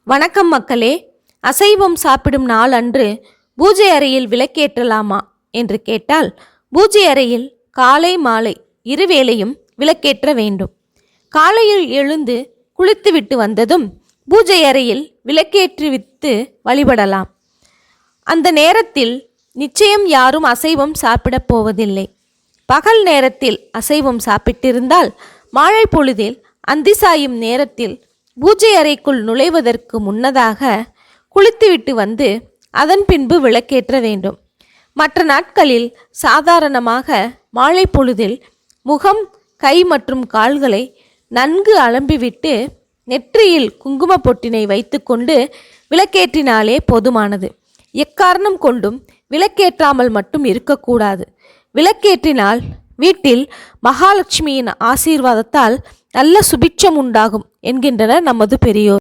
வணக்கம் மக்களே. அசைவம் சாப்பிடும் நாள் அன்று பூஜை அறையில் விளக்கேற்றலாமா என்று கேட்டால், பூஜை அறையில் காலை மாலை இருவேளையும் விளக்கேற்ற வேண்டும். காலையில் எழுந்து குளித்துவிட்டு வந்ததும் பூஜை அறையில் விளக்கேற்றிவிட்டு வழிபடலாம். அந்த நேரத்தில் நிச்சயம் யாரும் அசைவம் சாப்பிடப் போவதில்லை. பகல் நேரத்தில் அசைவம் சாப்பிட்டிருந்தால் மாலை பொழுதில் அந்தி சாயும் நேரத்தில் பூஜை அறைக்குள் நுழைவதற்கு முன்னதாக குளித்துவிட்டு வந்து அதன் பின்பு விளக்கேற்ற வேண்டும். மற்ற நாட்களில் சாதாரணமாக மாலை பொழுதில் முகம், கை மற்றும் கால்களை நன்கு அலம்பிவிட்டு நெற்றியில் குங்கும பொட்டினை வைத்துக்கொண்டு விளக்கேற்றினாலே போதுமானது. எக்காரணம் கொண்டும் விளக்கேற்றாமல் மட்டும் இருக்கக்கூடாது. விளக்கேற்றினால் வீட்டில் மகாலட்சுமியின் ஆசீர்வாதத்தால் நல்ல சுபிட்சம் உண்டாகும் என்கின்றனர் நமது பெரியோர்.